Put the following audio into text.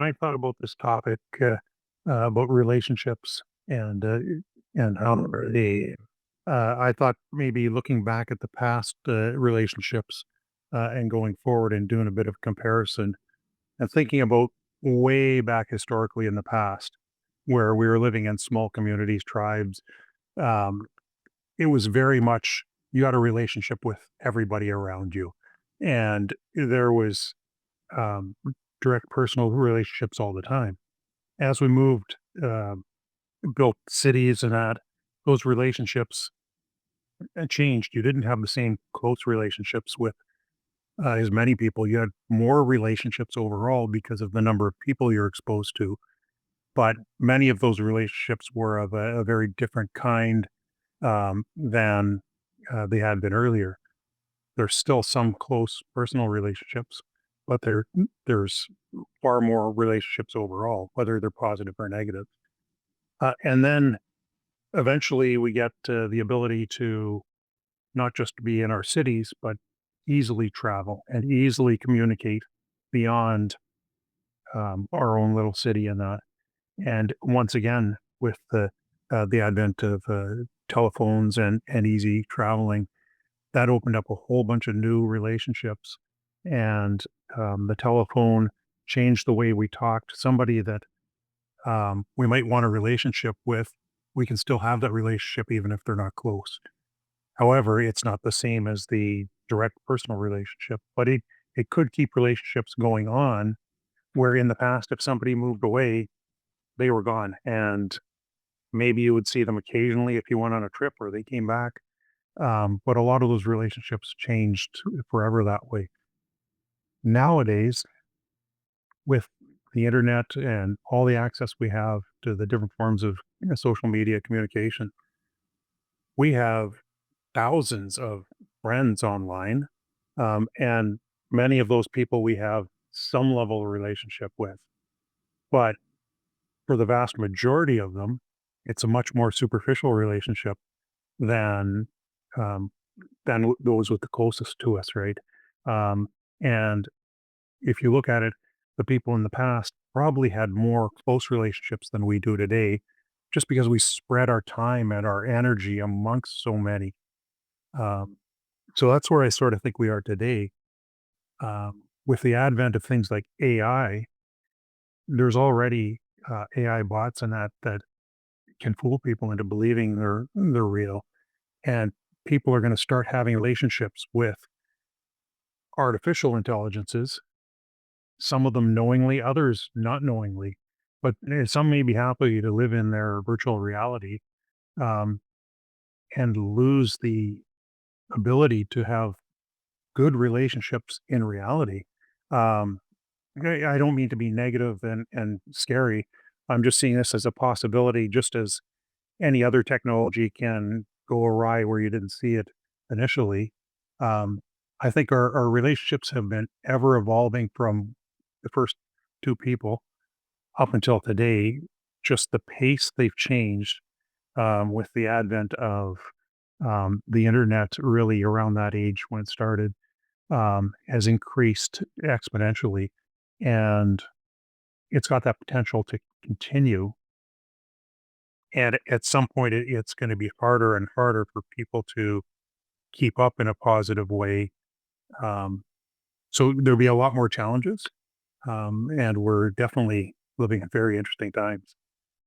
I thought about this topic about relationships and how I thought maybe looking back at the past relationships and going forward and doing a bit of comparison and thinking about way back historically in the past where we were living in small communities, tribes. Um, it was very much you had a relationship with everybody around you, and there was um, direct personal relationships all the time. As we moved, built cities and that, those relationships changed. You didn't have the same close relationships with as many people. You had more relationships overall because of the number of people you're exposed to. But many of those relationships were of a very different kind than they had been earlier. There's still some close personal relationships, but there's far more relationships overall, whether they're positive or negative. And then eventually we get the ability to not just be in our cities, but easily travel and easily communicate beyond our own little city and that. And once again, with the advent of telephones and easy traveling, that opened up a whole bunch of new relationships. And the telephone changed the way we talk to somebody that we might want a relationship with. We can still have that relationship even if they're not close. However, it's not the same as the direct personal relationship, but it could keep relationships going on where in the past, if somebody moved away, they were gone. And maybe you would see them occasionally if you went on a trip or they came back. But a lot of those relationships changed forever that way. Nowadays, with the internet and all the access we have to the different forms of social media communication, we have thousands of friends online, and many of those people we have some level of relationship with. But for the vast majority of them, it's a much more superficial relationship than um, those with the closest to us, right? And if you look at it, the people in the past probably had more close relationships than we do today, just because we spread our time and our energy amongst so many. Um, so that's where I sort of think we are today. With the advent of things like AI, there's already AI bots and that can fool people into believing they're real, and people are going to start having relationships with artificial intelligences. Some of them knowingly, others not knowingly, but some may be happy to live in their virtual reality um, and lose the ability to have good relationships in reality. Um, I don't mean to be negative and scary. I'm just seeing this as a possibility, just as any other technology can go awry where you didn't see it initially. Um, I think our relationships have been ever evolving from the first two people up until today. Just the pace they've changed with the advent of the internet, really around that age when it started, has increased exponentially, and it's got that potential to continue. And at some point, it's going to be harder and harder for people to keep up in a positive way. Um, so there'll be a lot more challenges, and we're definitely living in very interesting times.